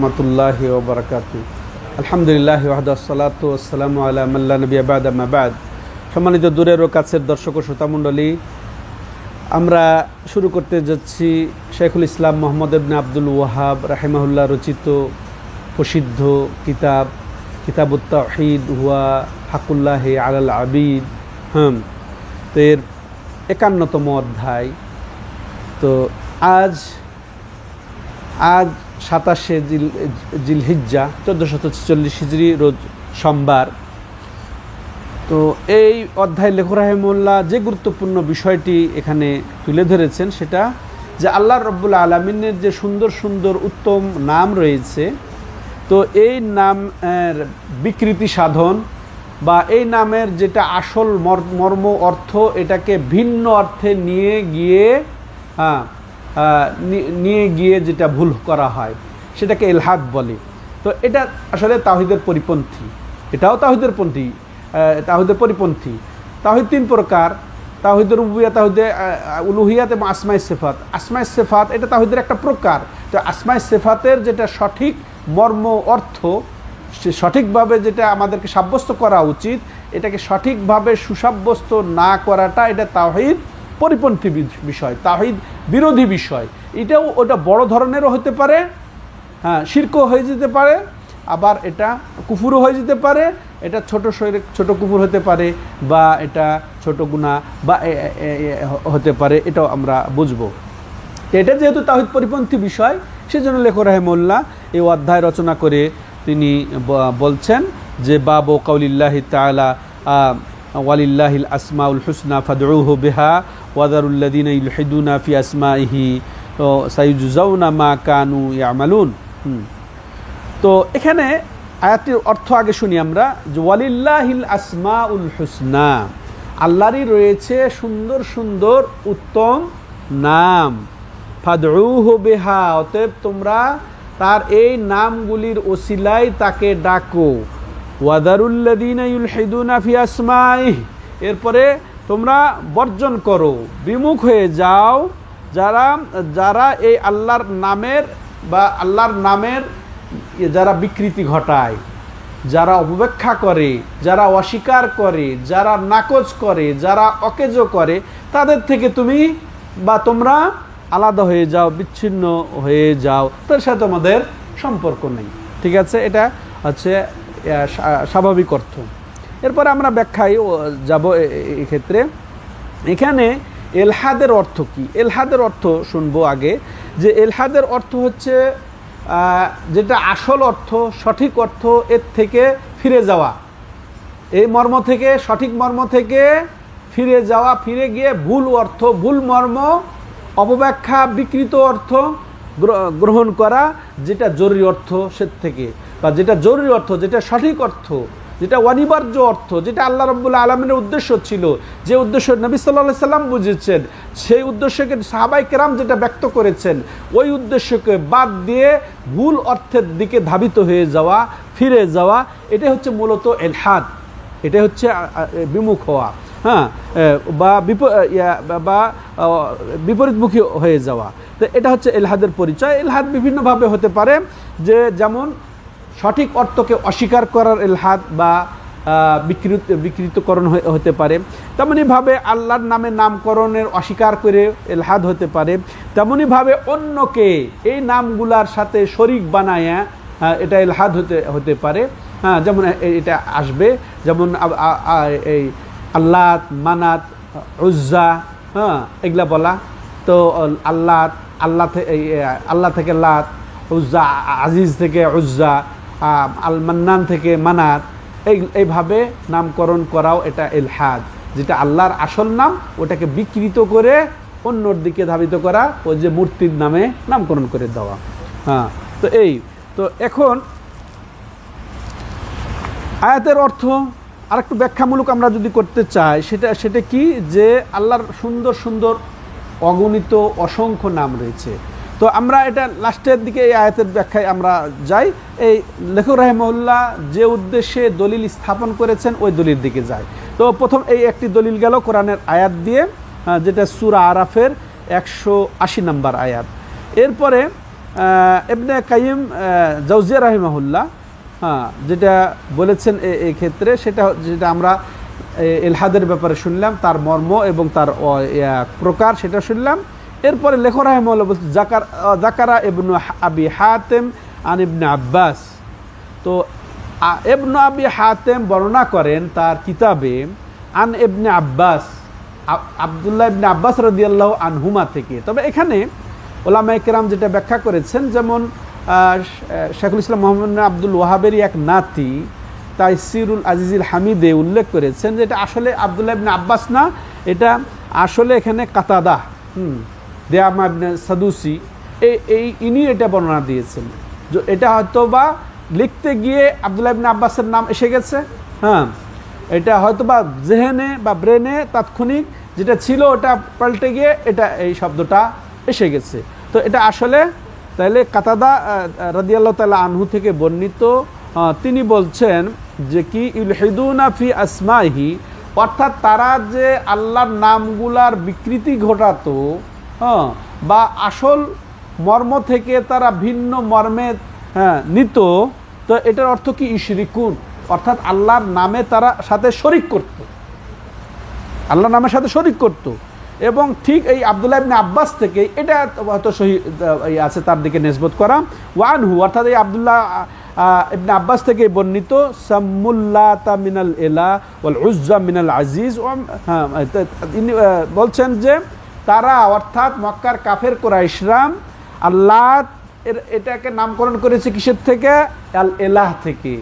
রহমতুল্লাহি ওয়া বারাকাতুহু। আলহামদুলিল্লাহ ওয়াহদা সালাতু ওয়াসসালামু আলা মান লা নাবিয়্যা বা'দা মা বা'দ। সম্মানিত দূরের ও কাছের দর্শক ও শ্রোতামণ্ডলী, আমরা শুরু করতে যাচ্ছি শেখুল ইসলাম মুহাম্মদ ইবনে আব্দুল ওয়াহাব রাহিমাহুল্লাহ রচিত প্রসিদ্ধ কিতাবুত তাওহীদ ওয়া হাকুল্লাহি আলাল আবিদ। তো এর ৫১তম অধ্যায়। তো আজ ২৭শে জিলহিজ্জা ১৪৪৬ হিজরি রোজ সোমবার। তো এই অধ্যায় লেখক রাহিমাহুল্লাহ যে গুরুত্বপূর্ণ বিষয়টি এখানে তুলে ধরেছেন সেটা যে আল্লাহ রব্বুল আলামিনের যে সুন্দর সুন্দর উত্তম নাম রয়েছে, তো এই নামের বিকৃতি সাধন বা এই নামের যেটা আসল মর্ম অর্থ, এটাকে ভিন্ন অর্থে নিয়ে গিয়ে যেটা ভুল করা হয় সেটাকে ইলহাদ বলে। তো এটা আসলে তাওহীদের পরিপন্থী, এটাও তাওহীদের পরিপন্থী। তাওহীদ তিন প্রকার: তাওহীদুর রুবুবিয়্যাহ, তাওহীদে উলুহিয়াত এবং আসমায়ে সিফাত। আসমায়ে সিফাত এটা তাওহীদের একটা প্রকার। তো আসমায়ে সিফাতের যেটা সঠিক মর্ম অর্থ, সে সঠিকভাবে যেটা আমাদেরকে সাব্যস্ত করা উচিত, এটাকে সঠিকভাবে সুসাব্যস্ত না করাটা এটা তাওহীদ পরিপন্থী বিষয়, তাওহীদ বিরোধী বিষয়। এটাও ওটা বড় ধরনেরও হতে পারে, শিরকও হয়ে যেতে পারে, আবার এটা কুফুরও হয়ে যেতে পারে, এটা ছোট কুফুর হতে পারে, বা এটা ছোট গুনাহ বা হতে পারে, এটাও আমরা বুঝবো। এটা যেহেতু তাওহীদ পরিপন্থী বিষয়, সেজন্য লেখক রাহিমাহুল্লাহ এই অধ্যায় রচনা করে তিনি বলছেন যে বাবু কাউলিল্লাহি তাআলা ওয়ালিল্লাহিল আসমাউল হুসনা ফাদউহু বিহা ওয়াদারুল্লাযিনা ইউলহিদুনা ফি আসমাইহি সাইয়ুজজাউনা মা কানু ইয়ামালুন। তো এখানে আয়াতটির অর্থ আগে শুনি আমরা, যে ওয়ালিল্লাহিল আসমাউল হুসনা, আল্লাহরই রয়েছে সুন্দর সুন্দর উত্তম নাম। ফাদউহু বিহা, অতএব তোমরা তার এই নামগুলির ওসিলায় তাকে ডাকো। ওয়াদারুল্লাযিনা ইউলহিদুনা ফি আসমাইহি, এরপরে তোমরা বর্জন করো, বিমুখ হয়ে যাও যারা এই আল্লাহর নামের বা আল্লাহর নামের যারা বিকৃতি ঘটায়, যারা অপব্যাখ্যা করে, যারা অস্বীকার করে, যারা নাকচ করে, যারা অকেজ করে, তাদের থেকে তোমরা আলাদা হয়ে যাও, বিচ্ছিন্ন হয়ে যাও, তার সাথে তোমাদের সম্পর্ক নেই। ঠিক আছে, এটা হচ্ছে স্বাভাবিক অর্থ। এরপরে আমরা ব্যাখ্যায় যাব। এক্ষেত্রে এখানে এলহাদের অর্থ কি? এলহাদের অর্থ শুনবো আগে, যে এলহাদের অর্থ হচ্ছে যেটা আসল অর্থ, সঠিক অর্থ, এর থেকে ফিরে যাওয়া, এই মর্ম থেকে, সঠিক মর্ম থেকে ফিরে যাওয়া, ফিরে গিয়ে ভুল অর্থ, ভুল মর্ম, অপব্যাখ্যা, বিকৃত অর্থ গ্রহণ করা, যেটা জরুরি অর্থ সে থেকে, বা যেটা জরুরি অর্থ, যেটা সঠিক অর্থ, যেটা অনিবার্য অর্থ, যেটা আল্লাহ রাব্বুল আলামিনের উদ্দেশ্য ছিল, যে উদ্দেশ্য নবী সাল্লাল্লাহু আলাইহি সাল্লাম বুঝেছেন, সেই উদ্দেশ্যকে সাহাবায়ে কেরাম যেটা ব্যক্ত করেছেন, ওই উদ্দেশ্যকে বাদ দিয়ে ভুল অর্থের দিকে ধাবিত হয়ে যাওয়া, ফিরে যাওয়া, এটা হচ্ছে মূলত ইলহাদ, এটা হচ্ছে বিমুখ হওয়া, বা বিপরীতমুখী হয়ে যাওয়া। তো এটা হচ্ছে ইলহাদের পরিচয়। ইলহাদ বিভিন্নভাবে হতে পারে, যে যেমন সঠিক অর্থকে অস্বীকার করার ইলহাদ বা বিকৃতকরণ হতে পারে, তেমনিভাবে আল্লাহর নামে নামকরণের অস্বীকার করে ইলহাদ হতে পারে, তেমনিভাবে অন্যকে এই নামগুলার সাথে শরীক বানায় এটা ইলহাদ হতে পারে। যেমন এটা আসবে, যেমন এই আল্লাত, মানাত, উজ্জা, এগুলা বলা। তো আল্লাহ থেকে লাত, উজ্জা, আজিজ থেকে উজ্জা, আল মান্নান থেকে মানাত, এইভাবে নামকরণ করাও এটা ইলহাদ, যেটা আল্লাহর আসল নাম ওটাকে বিকৃত করে অন্যর দিকে ধাবিত করা, ওই যে মূর্তির নামে নামকরণ করে দেওয়া। তো এখন আয়াতের অর্থ আরেকটু ব্যাখ্যামূলক আমরা যদি করতে চাই, সেটা কি, যে আল্লাহর সুন্দর সুন্দর অগণিত অসংখ্য নাম রয়েছে। তো আমরা এটা লাস্টের দিকে এই আয়াতের ব্যাখ্যায় আমরা যাই। এই লেখক রাহিমাহুল্লাহ যে উদ্দেশ্যে দলিল স্থাপন করেছেন ওই দলিল দিকে যাই। তো প্রথম এই একটি দলিল গেল কোরআনের আয়াত দিয়ে, যেটা সূরা আরাফের 180 নম্বর আয়াত। এরপরে ইবনে কাইয়িম জাওজিয়া রাহিমাহুল্লাহ যেটা বলেছেন এই ক্ষেত্রে, যেটা আমরা ইলহাদের ব্যাপারে শুনলাম, তার মর্ম এবং তার প্রকার সেটা শুনলাম। এরপরে লেখক রাহিমাহুল্লাহ বলছে জাকারা ইবনু আবি হাতেম আন ইবনে আব্বাস। তো ইবনু আবি হাতেম বর্ণনা করেন তার কিতাবে আন ইবনে আব্বাস, আব্দুল্লাহ ইবনে আব্বাস রাদিয়াল্লাহু আনহুমা থেকে। তবে এখানে ওলামায়ে কেরাম যেটা ব্যাখ্যা করেছেন, যেমন শেখুল ইসলাম মুহাম্মদ বিন আব্দুল ওয়াহাবেরই এক নাতি তাইসিরুল আজিজুল হামিদে উল্লেখ করেছেন যে এটা আসলে আব্দুল্লাহ ইবনে আব্বাস না, এটা আসলে এখানে কাতাদা দেয়ামা ইবনে সাদুসি ইনি এটা বর্ণনা দিয়েছেন। এটা হয়তো বা লিখতে গিয়ে আব্দুল্লাহ ইবনে আব্বাসের নাম এসে গেছে, এটা হয়তো বা জেহেনে বা ব্রেনে তাৎক্ষণিক যেটা ছিল ওটা পাল্টে গিয়ে এটা এই শব্দটা এসে গেছে। তো এটা আসলে তাহলে কাতাদা রাদিয়াল্লাহু তাআলা আনহু থেকে বর্ণিত, তিনি বলছেন যে কি ইউলহিদুনা ফি আসমাইহি, অর্থাৎ তারা যে আল্লাহর নামগুলার বিকৃতি ঘটাতো বা আসল মর্ম থেকে তারা ভিন্ন মর্মে নিত, তো এটার অর্থ কি ইশরিকুন, অর্থাৎ আল্লাহর নামে তারা সাথে শরিক করত, আল্লাহর নামের সাথে শরিক করত। এবং ঠিক এই আব্দুল্লাহ ইবনে আব্বাস থেকে এটা হয়তো সহি আছে তার দিকে নিসবত করা। ওয়ানহু অর্থাৎ এই আব্দুল্লাহ ইবনে আব্বাস থেকে বর্ণিত সাম্মুল্লাতা মিনাল ইলা ওয়াল উজ্জা মিনাল আজিজ, বলছেন যে তারা অর্থাৎ মক্কার কাফের কুরাইশরা আল্লাহ এটাকে নামকরণ করেছে কিসের থেকে? আল এলাহ থেকে।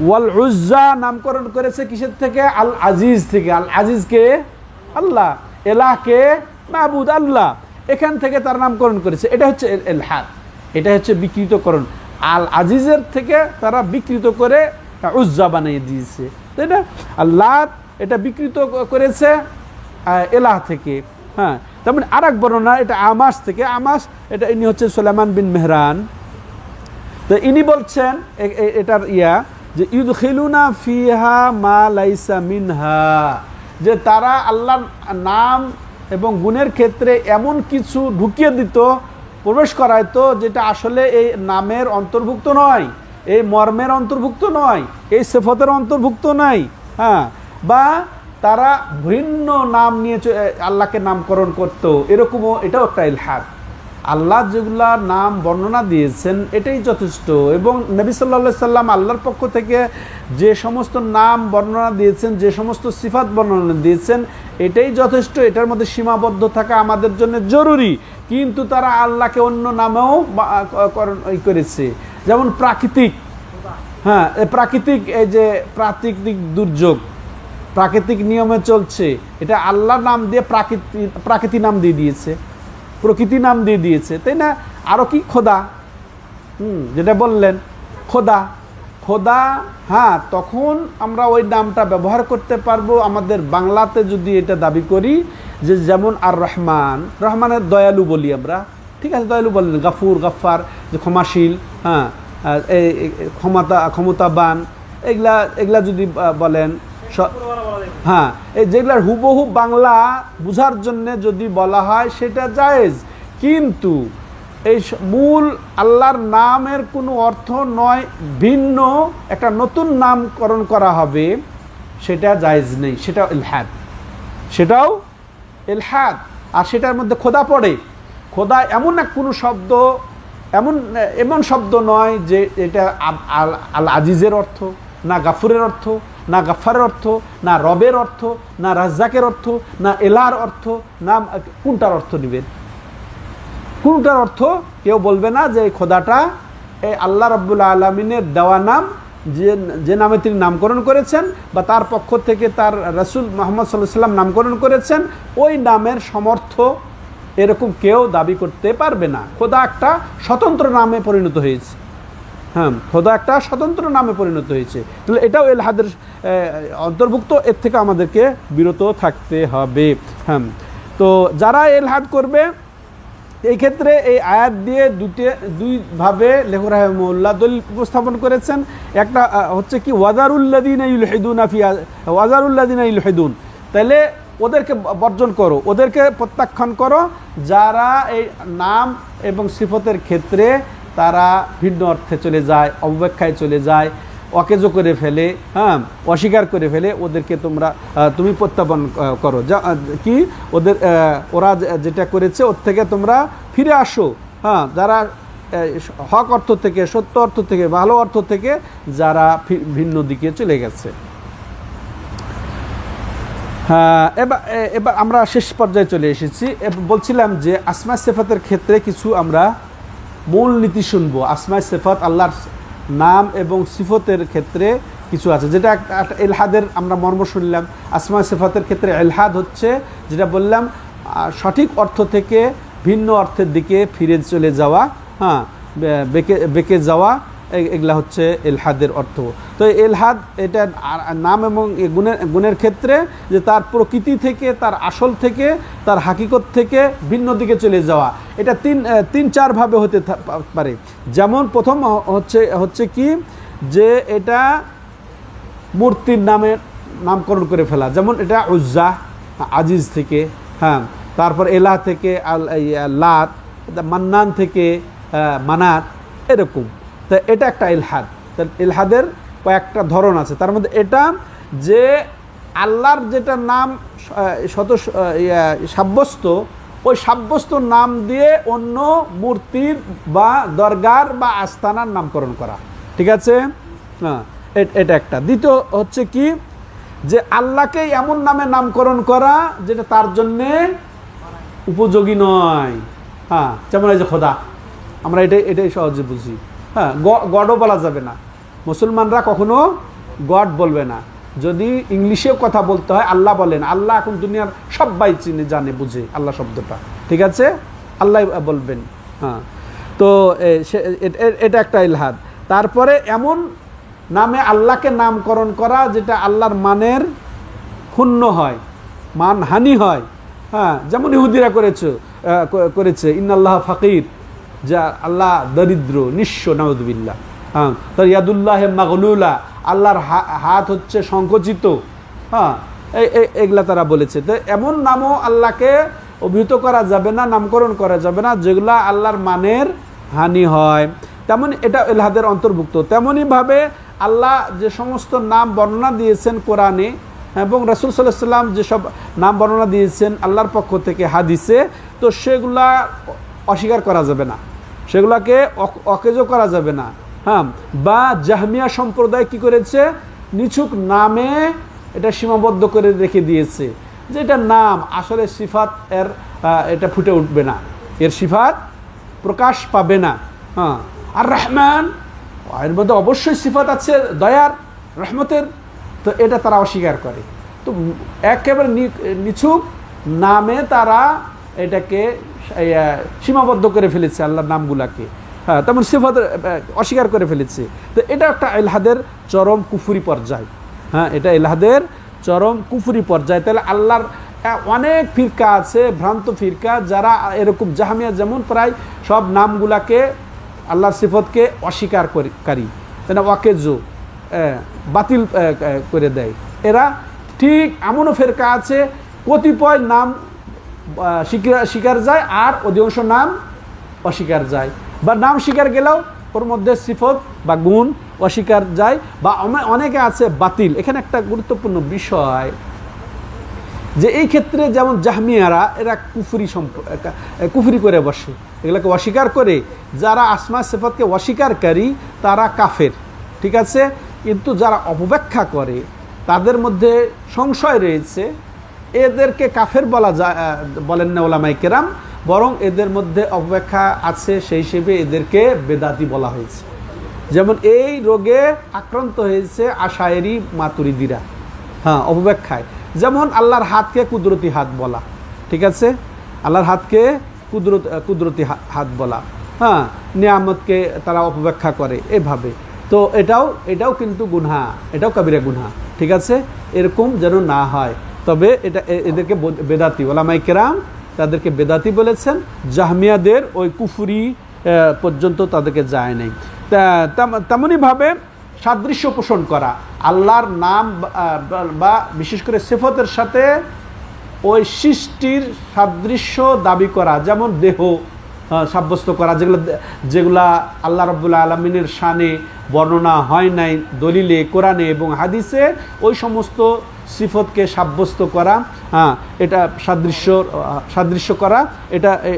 ওয়াল উজ্জা নামকরণ করেছে কিসের থেকে? আল আজিজ থেকে। আল আজিজকে আল্লাহ, এলাহকে মাবুদ আল্লাহ, এখান থেকে তার নামকরণ করেছে। এটা হচ্ছে ইলহাদ, এটা হচ্ছে বিকৃতকরণ। আল আজিজের থেকে তারা বিকৃত করে উজ্জা বানিয়ে দিয়েছে, তাই না? আল্লাহ এটা বিকৃত করেছে এলাহ থেকে। তেমন আর এক বর্ণনা এটা আমাস থেকে। আমাস এটা ইনি হচ্ছে সুলাইমান বিন মেহরান। তো ইনি বলছেন এটার যে ইউদখিলুনা ফিহা মা লাইসা মিনহা, যে তারা আল্লাহর নাম এবং গুণের ক্ষেত্রে এমন কিছু ঢুকিয়ে দিত, প্রবেশ করাইতো যেটা আসলে এই নামের অন্তর্ভুক্ত নয়, এই মর্মের অন্তর্ভুক্ত নয়, এই সিফতের অন্তর্ভুক্ত নয়, বা তারা ভিন্ন নাম নিয়ে আল্লাহকে নামকরণ করতো, এরকমও এটাও একটা ইলহাদ। আল্লাহ যেগুলা নাম বর্ণনা দিয়েছেন এটাই যথেষ্ট, এবং নবী সাল্লাল্লাহু আলাইহি সাল্লাম আল্লাহর পক্ষ থেকে যে সমস্ত নাম বর্ণনা দিয়েছেন, যে সমস্ত সিফাত বর্ণনা দিয়েছেন এটাই যথেষ্ট। এটার মধ্যে সীমাবদ্ধ থাকা আমাদের জন্য জরুরি। কিন্তু তারা আল্লাহকে অন্য নামেও করেছে, যেমন প্রাকৃতিক, প্রাকৃতিক এই যে প্রাকৃতিক দুর্যোগ, প্রাকৃতিক নিয়মে চলছে, এটা আল্লাহর নাম দিয়ে প্রাকৃতি নাম দিয়ে দিয়েছে, প্রকৃতি নাম দিয়ে দিয়েছে, তাই না? আরও কি খোদা, যেটা বললেন খোদা, খোদা, তখন আমরা ওই নামটা ব্যবহার করতে পারবো আমাদের বাংলাতে যদি এটা দাবি করি যে যেমন আর রহমান, রহমানের দয়ালু বলি আমরা, ঠিক আছে, দয়ালু বললেন, গাফুর গাফফার যে ক্ষমাশীল, এই ক্ষমতাবান, এগুলা যদি বলেন, এই যেগুলার হুবহু বাংলা বুঝার জন্য যদি বলা হয় সেটা জায়েজ, কিন্তু এই মূল আল্লাহর নামের কোনো অর্থ নয়, ভিন্ন একটা নতুন নামকরণ করা হবে, সেটা জায়েজ নেই, সেটাও ইলহাদ, সেটাও ইলহাদ। আর সেটার মধ্যে খোদা পড়ে। খোদা এমন এক কোনো শব্দ, এমন শব্দ নয় যে এটা আল আজিজের অর্থ, না গাফুরের অর্থ, না গাফফারের অর্থ, না রবের অর্থ, না রাজ্জাকের অর্থ, না এলার অর্থ, না কোনটার অর্থ নেবেন? কোনটার অর্থ কেউ বলবে না যে এই খোদাটা এই আল্লাহ রাব্বুল আলামিনের দেওয়া নাম, যে নামে তিনি নামকরণ করেছেন বা তার পক্ষ থেকে তার রাসূল মুহাম্মদ সাল্লাল্লাহু আলাইহি ওয়াসাল্লাম নামকরণ করেছেন, ওই নামের সমর্থ এরকম কেউ দাবি করতে পারবে না। খোদা একটা স্বতন্ত্র নামে পরিণত হয়েছে, খোদা একটা স্বতন্ত্র নামে পরিণত হয়েছে। তাহলে এটাও ইলহাদের অন্তর্ভুক্ত, এর থেকে আমাদেরকে বিরত থাকতে হবে। তো যারা ইলহাদ করবে, এই ক্ষেত্রে এই আয়াত দিয়ে দুইভাবে লেখক রাহিমাহুল্লাহ দলিল উপস্থাপন করেছেন। একটা হচ্ছে কি ওয়াজারুল্লাযিনা ইউলহিদুনা ফি ওয়াজারুল্লাযিনা ইউলহিদুন, তাহলে ওদেরকে বর্জন করো, ওদেরকে প্রত্যাখ্যান করো যারা এই নাম এবং সিফতের ক্ষেত্রে তারা ভিন্ন অর্থে চলে যায়, অবব্যাখ্যায় চলে যায়, অকেজো করে ফেলে, হ্যাঁ, অস্বীকার করে ফেলে। ওদেরকে তুমি প্রত্যাপন করো, কি ওরা যেটা করেছে ওর থেকে তোমরা ফিরে আসো। হ্যাঁ, যারা হক অর্থ থেকে, সত্য অর্থ থেকে, ভালো অর্থ থেকে যারা ভিন্ন দিকে চলে গেছে। হ্যাঁ, এবার আমরা শেষ পর্যায়ে চলে এসেছি। বলছিলাম যে আসমা সিফাতের ক্ষেত্রে কিছু আমরা মূল নীতি শুনবো। আসমা সিফাত, আল্লাহর নাম এবং সিফতের ক্ষেত্রে কিছু আছে, যেটা একটা ইলহাদের আমরা মর্ম শুনলাম। আসমা সিফাতের ক্ষেত্রে ইলহাদ হচ্ছে, যেটা বললাম, সঠিক অর্থ থেকে ভিন্ন অর্থের দিকে ফিরে চলে যাওয়া, হ্যাঁ, বেঁকে যাওয়া, এগুলা হচ্ছে ইলহাদের অর্থ। তো ইলহাদ এটা নাম এবং গুণের ক্ষেত্রে যে তার প্রকৃতি থেকে, তার আসল থেকে, তার হাকিকত থেকে ভিন্ন দিকে চলে যাওয়া। এটা তিন চারভাবে হতে পারে। যেমন প্রথম হচ্ছে কি, যে এটা মূর্তির নামকরণ করে ফেলা। যেমন এটা উজ্জা, আজিজ থেকে, হ্যাঁ, তারপর এলাহ থেকে লাত, মান্নান থেকে মানাত, এরকম। তো এটা একটা ইলহাদ। ইলহাদের কয়েকটা ধরন আছে, তার মধ্যে এটা যে আল্লাহর যেটা নাম সাব্যস্ত, ওই সাব্যস্ত নাম দিয়ে অন্য মূর্তির বা দরগার বা আস্তানার নামকরণ করা। ঠিক আছে, হ্যাঁ, এটা একটা। দ্বিতীয় হচ্ছে কি, যে আল্লাহকে এমন নামে নামকরণ করা যেটা তার জন্যে উপযোগী নয়। হ্যাঁ, যেমন এই যে খোদা, আমরা এটাই সহজে বুঝি। হ্যাঁ, গডও বলা যাবে না। মুসলমানরা কখনো গড বলবে না। যদি ইংলিশেও কথা বলতে হয়, আল্লাহ বলেন। আল্লাহ এখন দুনিয়ার সবাই চিনে, জানে, বুঝে আল্লাহ শব্দটা। ঠিক আছে, আল্লাহ বলবেন। হ্যাঁ, তো এটা একটা ইলহাদ। তারপরে এমন নামে আল্লাহকে নামকরণ করা যেটা আল্লাহর মানের ক্ষুণ্ণ হয়, মানহানি হয়। হ্যাঁ, যেমন ইহুদিরা করেছে ইন্নাল্লাহ ফাকির, যা আল্লাহ দরিদ্র, নিঃস্ব, নাউযুবিল্লাহ। হ্যাঁ, তার ইয়াদুল্লাহ মাগলুলা, আল্লাহর হাত হচ্ছে সংকুচিত। হ্যাঁ, এগুলা তারা বলেছে। তো এমন নামও আল্লাহকে অভিহিত করা যাবে না, নামকরণ করা যাবে না, যেগুলা আল্লাহর মানের হানি হয়। তেমন এটা ইলহাদের অন্তর্ভুক্ত। তেমনইভাবে আল্লাহ যে সমস্ত নাম বর্ণনা দিয়েছেন কোরআনে, এবং রাসূল সাল্লাল্লাহু আলাইহি ওয়াসাল্লাম যেসব নাম বর্ণনা দিয়েছেন আল্লাহর পক্ষ থেকে হাদিসে, তো সেগুলা অস্বীকার করা যাবে না, সেগুলাকে অকেজো করা যাবে না। হ্যাঁ, বা জাহমিয়া সম্প্রদায় কি করেছে, নিছক নামে এটা সীমাবদ্ধ করে রেখে দিয়েছে, যে এটা নাম, আসলে সিফাত এটা ফুটে উঠবে না, এর সিফাত প্রকাশ পাবে না। হ্যাঁ, আর রহমান, এর মধ্যে অবশ্যই সিফাত আছে দয়ার, রহমতের। তো এটা তারা অস্বীকার করে। তো একেবারে নিছক নামে তারা এটাকে সীমাবদ্ধ করে ফেলেছে, আল্লাহর নামগুলাকে। হ্যাঁ, তেমন সিফাত অস্বীকার করে ফেলেছে। তো এটা একটা ইলহাদের চরম কুফরি পর্যায়। হ্যাঁ, এটা ইলহাদের চরম কুফরি পর্যায়। তাহলে আল্লাহর অনেক ফিরকা আছে, ভ্রান্ত ফিরকা, যারা এরকম জাহামিয়া যেমন প্রায় সব নামগুলাকে, আল্লাহর সিফতকে অস্বীকারী, ওয়াকেজো, বাতিল করে দেয়। এরা ঠিক এমনও ফেরকা আছে, কতিপয় নাম স্বীকার যায় আর অধিকাংশ নাম অস্বীকার যায়, বা নাম স্বীকার গেলেও ওর মধ্যে সিফত বা গুণ অস্বীকার যায়, বা অনেকে আছে বাতিল। এখানে একটা গুরুত্বপূর্ণ বিষয়, যে এই ক্ষেত্রে যেমন জাহমিয়ারা এরা কুফরি করে বসে, এগুলোকে অস্বীকার করে। যারা আসমা সিফাতকে অস্বীকারী তারা কাফের। ঠিক আছে, কিন্তু যারা অপব্যাখ্যা করে তাদের মধ্যে সংশয় রয়েছে, এদেরকে কাফের বলেন না উলামায়ে কেরাম, বরং এদের মধ্যে অপব্যাখ্যা আছে, সেই হিসেবে এদেরকে বেদাতি বলা হয়েছে। যেমন এই রোগে আক্রান্ত হয়েছে আশায়েরি মাতুরিদিরা, হ্যাঁ, অপব্যাখ্যায়। যেমন আল্লাহর হাতকে কুদরতি হাত বলা। ঠিক আছে, আল্লাহর হাতকে কুদরতি হাত বলা। হ্যাঁ, নিয়ামতকে তারা অপব্যাখ্যা করে এভাবে। তো এটাও কিন্তু গুনহা, এটাও কাবিরা গুনহা। ঠিক আছে, এরকম যেন না হয়। তবে এদেরকে বেদাতি, উলামায়ে কেরাম তাদেরকে বেদাতি বলেছেন। জাহমিয়াদের ওই কুফরি পর্যন্ত তাদেরকে যায় নাই। তেমনইভাবে সাদৃশ্য পোষণ করা, আল্লাহর নাম বা বিশেষ করে সিফতের সাথে ওই সৃষ্টির সাদৃশ্য দাবি করা, যেমন দেহ সাব্যস্ত করা, যেগুলা আল্লাহ রাব্বুল আলামিনের শানে বর্ণনা হয় নাই দলিলে, কোরআনে এবং হাদিসে, ওই সমস্ত সিফতকে সাব্যস্ত করা, এটা সাদৃশ্য করা,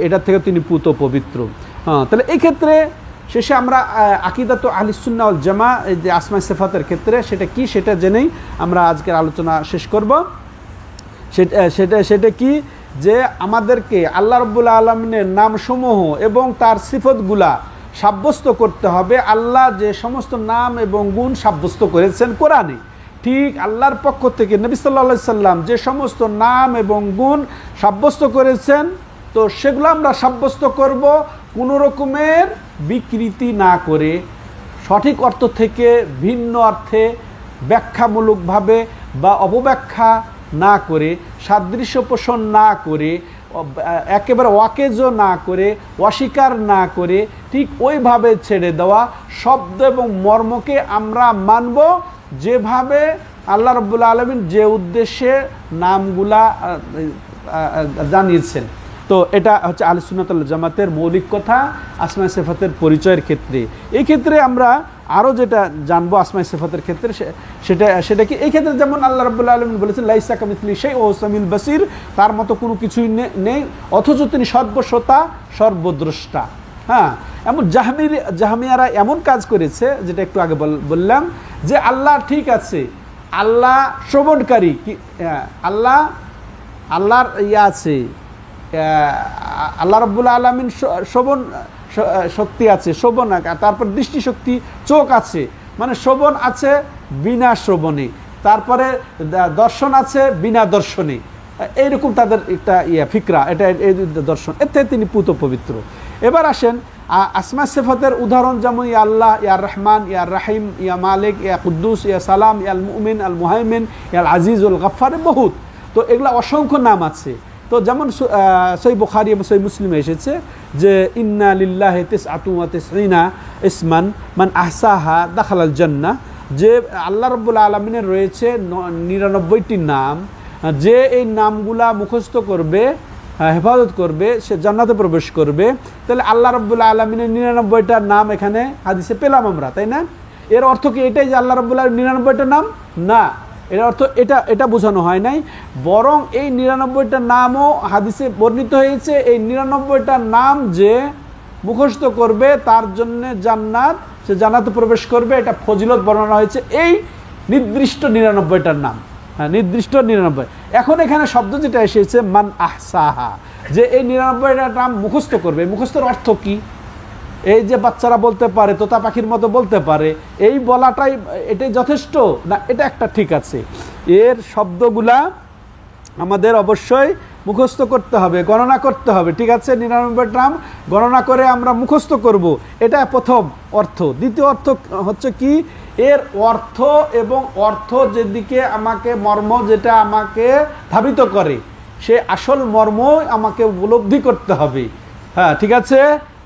এটা থেকে তিনি পুত পবিত্র। তাহলে এই ক্ষেত্রে শেষে আমরা আকিদাত আহলিস সুন্নাহ ওয়াল জামা, এই যে আসমায়ে সিফাতের ক্ষেত্রে সেটা কি সেটা জেনেই আমরা আজকের আলোচনা শেষ করব। সেটা কি, যে আমাদেরকে আল্লাহ রাব্বুল আলামিনের নামসমূহ এবং তার সিফতগুলা সাব্যস্ত করতে হবে। আল্লাহ যে সমস্ত নাম এবং গুণ সাব্যস্ত করেছেন কোরআনে, ঠিক আল্লাহর পক্ষ থেকে নবী সাল্লাল্লাহু আলাইহি সাল্লাম যে সমস্ত নাম এবং গুণ সাব্যস্ত করেছেন, তো সেগুলো আমরা সাব্যস্ত করব কোনো রকমের বিকৃতি না করে, সঠিক অর্থ থেকে ভিন্ন অর্থে ব্যাখ্যামূলকভাবে বা অপব্যাখ্যা না করে, সাদৃশ্য পোষণ না করে, একেবারে ওয়াকেজও না করে, অস্বীকার না করে, ঠিক ওইভাবে ছেড়ে দেওয়া, শব্দ এবং মর্মকে আমরা মানব যেভাবে আল্লাহ রাব্বুল আলামিন যে উদ্দেশ্যে নামগুলা জানিয়েছেন। তো এটা হচ্ছে আহলে সুন্নাত ওয়াল জামাতের মৌলিক কথা আসমায়ে সিফাতের পরিচয়ের ক্ষেত্রে। এই ক্ষেত্রে আমরা আরও যেটা জানবো আসমায়ে সিফাতের ক্ষেত্রে, সেটা কি, এই ক্ষেত্রে যেমন আল্লাহ রাব্বুল আলামিন বলেছেন লাইসা কামিসলিহি শাইউন ওয়া হুয়াস সামিউল বাসীর, তার মতো কোনো কিছুই নেই, অথচ তিনি সর্বশ্রোতা সর্বদ্রষ্টা। এমন জাহমিয়ারা এমন কাজ করেছে, যেটা একটু আগে বললাম, যে আল্লাহ ঠিক আছে, আল্লাহ শ্রবণকারী, আল্লাহর আছে, আল্লাহ রাব্বুল আলামিন শ্রবণ শক্তি আছে, শ্রবণ, তারপর দৃষ্টিশক্তি, চোখ আছে, মানে শ্রবণ আছে বিনা শ্রবণে, তারপরে দর্শন আছে বিনা দর্শনে, এইরকম তাদের একটা ফিকরা, এটা এই দর্শন, এতে তিনি পুত পবিত্র। এবার আসেন আসমায়ে সিফাতের উদাহরণ, যেমন ইয়া আল্লাহ, ইয়া রহমান, ইয়া রাহিম, ইয়া মালিক, ইয়া কুদ্দুস, ইয়া সালাম, ইয়া আল মুমিন, আল মুহাইমিন, ইয়া আল আজিজ, আল গফফার, বহুত। তো এগুলা অসংখ্য নাম আছে। তো যেমন সহিহ বুখারী এবং সহিহ মুসলিমে এসেছে যে ইন্না লিল্লাহি তিসআতুন ওয়া তিসঈনা ইসমান মান আহসাহা দাখালাল জান্নাহ, যে আল্লাহ রাব্বুল আলামিনের রয়েছে 99টি নাম, যে এই নামগুলা মুখস্থ করবে, হেফাজত করবে, সে জান্নাতে প্রবেশ করবে। তাহলে আল্লাহ রাব্বুল আলামিনের 99টা নাম এখানে হাদিসে পেলাম আমরা, তাই না? এর অর্থ কি এটাই যে আল্লাহ রাব্বুল আলামিনের 99টা নাম? না, এর অর্থ এটা বোঝানো হয় নাই, বরং এই 99টা নামও হাদিসে বর্ণিত হয়েছে। এই 99টা নাম যে মুখস্থ করবে তার জন্য জান্নাত, সে জান্নাতে প্রবেশ করবে, এটা ফজিলত বর্ণনা হয়েছে এই নির্দিষ্ট 99টার নাম। নির্দিষ্ট 99। এখন এখানে শব্দ যেটা এসেছে মান আহসাহা, যে এই 99টা নাম মুখস্থ করবে। মুখস্থের অর্থ কি? এই যে বাচ্চারা বলতে পারে, তোতা পাখির মতো বলতে পারে, এই বলাটাই এটাই যথেষ্ট না? এটা একটা ঠিক আছে, এর শব্দগুলা আমাদের অবশ্যই মুখস্থ করতে হবে, গণনা করতে হবে, ঠিক আছে? 99 নাম গণনা করে আমরা মুখস্থ করব, এটা প্রথম অর্থ। দ্বিতীয় অর্থ হচ্ছে কি, এর অর্থ এবং অর্থ যেদিকে আমাকে, মর্ম যেটা আমাকে ধাবিত করে, সে আসল মর্ম আমাকে উপলব্ধি করতে হবে। ঠিক আছে?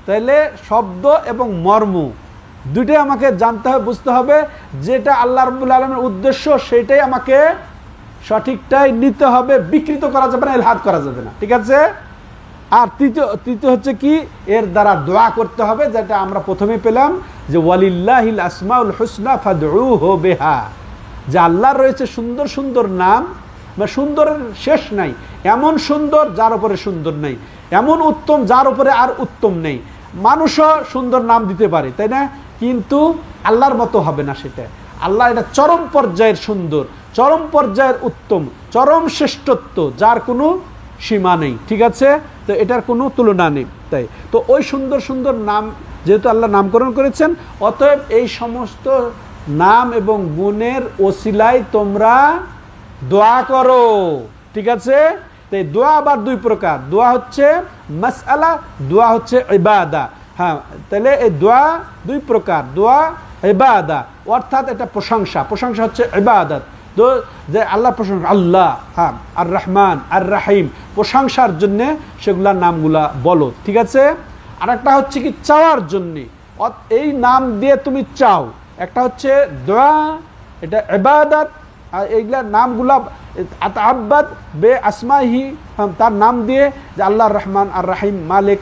তাইলে শব্দ এবং মর্ম দুইটাই আমাকে জানতে হবে, বুঝতে হবে। যেটা আল্লাহ রাব্বুল আলামিনের উদ্দেশ্য সেটাই আমাকে সঠিকটাই নিতে হবে, বিকৃত করা যাবে না, ইলহাদ করা যাবে না, ঠিক আছে? আর তৃতীয় হচ্ছে কি, এর দ্বারা দোয়া করতে হবে, যেটা আমরা প্রথমে পেলাম যে ওয়ালিল্লাহিল আসমাউল হুসনা ফাদউহু বিহা, যে আল্লাহর রয়েছে সুন্দর সুন্দর নাম, বা সুন্দরের শেষ নাই, এমন সুন্দর যার উপরে সুন্দর নাই, এমন উত্তম যার উপরে আর উত্তম নেই। মানুষও সুন্দর নাম দিতে পারে, তাই না? কিন্তু আল্লাহর মতো হবে না সেটা। আল্লাহ এটা চরম পর্যায়ের সুন্দর, চরম পর্যায়ের উত্তম, চরম শ্রেষ্ঠত্ব, যার কোনো সীমা নেই, ঠিক আছে? তো এটার কোনো তুলনা নেই। তাই তো ওই সুন্দর সুন্দর নাম যেহেতু আল্লাহ নামকরণ করেছেন, অতএব এই সমস্ত নাম এবং গুণের ওসিলায় তোমরা দোয়া করো, ঠিক আছে? তাই দোয়া আবার দুই প্রকার, দোয়া হচ্ছে মাসআলা, দোয়া হচ্ছে ইবাদা। তাহলে এই দোয়া দুই প্রকার, দোয়া ইবাদা, অর্থাৎ এটা প্রশংসা, প্রশংসা হচ্ছে ইবাদত। তো যে আল্লাহ প্রশংসা, আল্লাহ, আর রহমান, আর রাহিম, প্রশংসার জন্যে সেগুলার নামগুলা বলো, ঠিক আছে? আর একটা হচ্ছে কি চাওয়ার জন্যে, এই নাম দিয়ে তুমি চাও। একটা হচ্ছে দোয়া, এটা ইবাদত, এইগুলা নামগুলা আতাআব্বাদ বে আসমাহি, তার নাম দিয়ে, যে আল্লাহ রহমান আর রাহিম মালিক,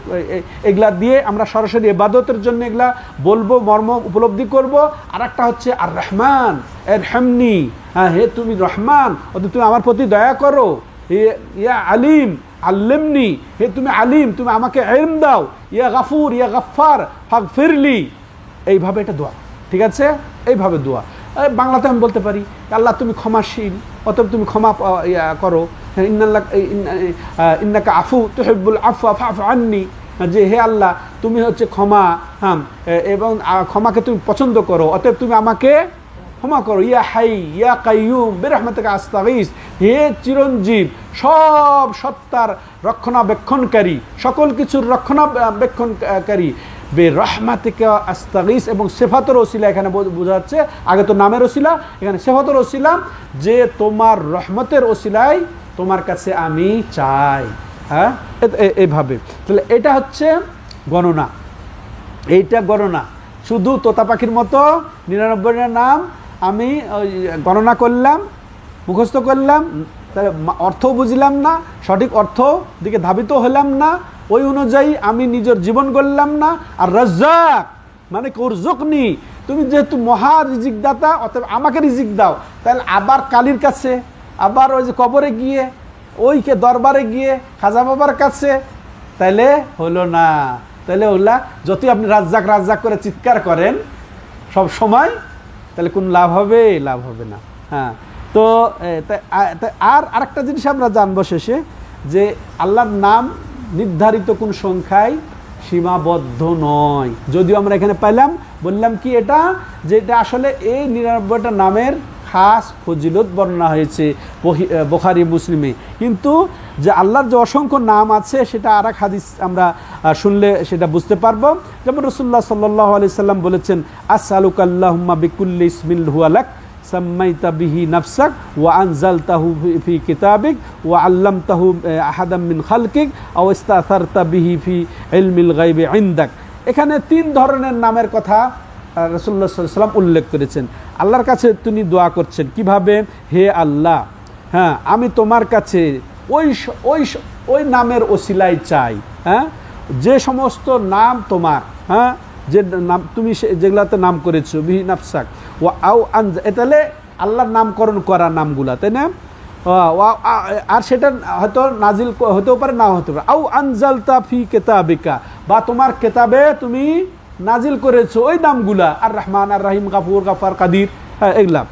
এগুলা দিয়ে আমরা সরাসরি ইবাদতের জন্য এগুলা বলবো, মর্ম উপলব্ধি করব। আর একটা হচ্ছে আর রহমান এরহামনি, হে তুমি রহমান, অর্থাৎ তুমি আমার প্রতি দয়া করো। ইয়া আলিম আল্লিমনি, হে তুমি আলিম, তুমি আমাকে ইলম দাও। ইয়া গাফুর ইয়া গাফফার ফাগফিরলি। এইভাবে এটা দোয়া, ঠিক আছে? এইভাবে দোয়া। বাংলাতে আমি বলতে পারি আল্লাহ তুমি ক্ষমাশীল, অতএব তুমি ক্ষমা করো। ইন্নাকা আফু তুহিব্বুল আফওয়া ফাফু আন্নি, যে হে আল্লাহ তুমি হচ্ছে ক্ষমা, হ্যাঁ, এবং ক্ষমাকে তুমি পছন্দ করো, অতএব তুমি আমাকে ক্ষমা করো। ইয়া হাই ইয়া কাইয়ুম বিরহমাতিকা আস্তাগীস, হে চিরঞ্জীব, সব সত্তার রক্ষণাবেক্ষণকারী, সকল কিছুর রক্ষণাবেক্ষণকারী, বিরহমাতিকা আস্তাগীস, এবং সিফাতের ওসিলা এখানে বোঝা যাচ্ছে, আগে তো নামের ওসিলা, এখানে সিফাতের ওসিলা, যে তোমার রহমতের ওসিলায় তোমার কাছে আমি চাই। হ্যাঁ, এইভাবে। তাহলে এটা হচ্ছে গণনা, এইটা গণনা। শুধু তোতা পাখির মতো 99টা নাম আমি গণনা করলাম, মুখস্থ করলাম, তাহলে অর্থও বুঝলাম না, সঠিক অর্থ দিকে ধাবিত হলাম না, ওই অনুযায়ী আমি নিজের জীবন গড়লাম না। আর রাজ্জাক মানে কুরজুকনি, তুমি যেহেতু মহা রিজিক দাতা, অতএব আমাকে রিজিক দাও। তাহলে আবার কালীর কাছে, আবার ওই যে কবরে গিয়ে, ওইকে দরবারে গিয়ে, খাজা বাবার কাছে, তাইলে হলো না। তাহলে ওগুলা যতই আপনি রাজ্জাক রাজ্জাক করে চিৎকার করেন সব সময়, তাহলে কোন লাভ হবে? লাভ হবে না। হ্যাঁ, তো আর আরেকটা জিনিস আমরা জানবো শেষে, যে আল্লাহর নাম নির্ধারিত কোন সংখ্যায় সীমাবদ্ধ নয়। যদিও আমরা এখানে পাইলাম, বললাম কি এটা, যে এটা আসলে এই 99টা নামের খাস ফজিলত বর্ণনা হয়েছে বুখারী মুসলিমে, কিন্তু যে আল্লাহর যে অসংখ্য নাম আছে সেটা আর এক হাদিস আমরা শুনলে সেটা বুঝতে পারবো। যেমন রাসূলুল্লাহ সাল্লাল্লাহু আলাইহি সাল্লাম বলেছেন, আসআলুকা আল্লাহুম্মা বিকুল্লি ইসমিন হুয়া লাক সাম্মাইতা বিহি নাফসাক ওয়া আনজালতাহু ফি কিতাবিক ওয়া আল্লামতাহু আহাদাম মিন খালকিক আও ইস্তাসারতা বিহি ফি ইলমিল গায়বি ইনদাক। এখানে 3 ধরনের নামের কথা রাসূলুল্লাহ সাল্লাল্লাহু আলাইহি ওয়াসাল্লাম উল্লেখ করেছেন। আল্লাহর কাছে তিনি দোয়া করছেন কিভাবে? হে আল্লাহ, হ্যাঁ, আমি তোমার কাছে ওই নামের ওসিলায় চাই, হ্যাঁ, যে সমস্ত নাম তোমার, হ্যাঁ, যে নাম তুমি যেগুলাতে নাম করেছো, বিহি নাফসাক ওয়া আও এটালে আল্লাহর নামকরণ করা নামগুলা, তাই না? আর সেটা হয়তো নাজিল হতেও পারে, নাও হতে পারে। আও আনজালতা ফি কিতাবিকা, বা তোমার কিতাবে তুমি নাজিল করেছো ওই নামগুলা, আর রহমান আর রাহিম গাফুর গাফার কাদির, এগুলা।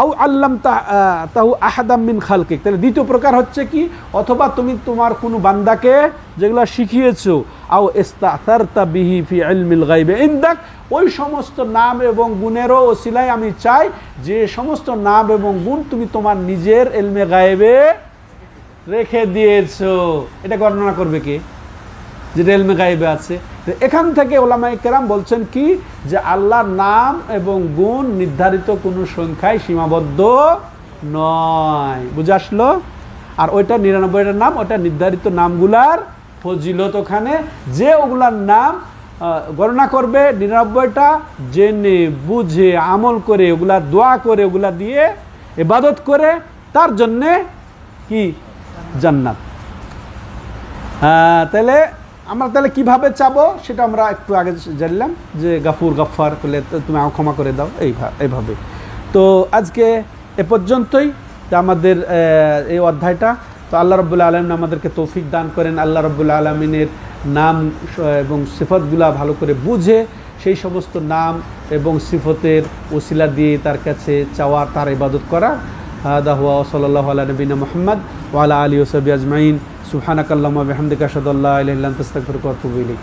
আও আল্লামতাহু আহাদাম মিন খালকিক, তাহলে দ্বিতীয় প্রকার হচ্ছে কি, অথবা তুমি তোমার কোনো বান্দাকে যেগুলা শিখিয়েছো, আও ইস্তাসারতা বিহি ফি ইলমিল গায়বি ইনদাক, ওই সমস্ত নাম এবং গুণেরও ওসিলায় আমি চাই যে সমস্ত নাম এবং গুণ তুমি তোমার নিজের ইলমে গায়বে রেখে দিয়েছো। এটা গণনা করবে কে? যেটা ইলমে গায়বে আছে। এখান থেকে উলামায়ে কেরাম বলছেন কি, যে আল্লাহর নাম এবং গুণ নির্ধারিত কোনো সংখ্যায় সীমাবদ্ধ নয়। বুঝে আসলো? আর ওইটা 99টা নাম, ওইটা নির্ধারিত নামগুলার ফজিলত ওখানে, যে ওগুলার নাম গণনা করবে 99টা, জেনে বুঝে আমল করে, ওগুলা দোয়া করে, ওগুলা দিয়ে ইবাদত করে, তার জন্যে কি জান্নাত। তাহলে আমরা তাহলে কিভাবে চাবো সেটা আমরা একটু আগে জানলাম, যে গাফুর গাফফার বলে তুমি ক্ষমা করে দাও, এইভাবে। তো আজকে এ পর্যন্তই আমাদের এই অধ্যায়টা। তো আল্লাহ রাব্বুল আলামিন আমাদেরকে তৌফিক দান করেন, আল্লাহ রাব্বুল আলামিনের নাম এবং সিফাতগুলা ভালো করে বুঝে সেই সমস্ত নাম এবং সিফতের ওসিলা দিয়ে তার কাছে চাওয়া, তার ইবাদত করা। হাদা হুয়া সাল্লাল্লাহু আলা নবিনা মুহাম্মদ ওয়া আলা আলিহি ওয়া সাহবিহি আজমাইন। সুবহানাকাল্লাহুম্মা ওয়া বিহামদিকা আশহাদু আল্লা ইলাহা ইল্লা আনতা আস্তাগফিরুকা ওয়া আতুবু ইলাইক।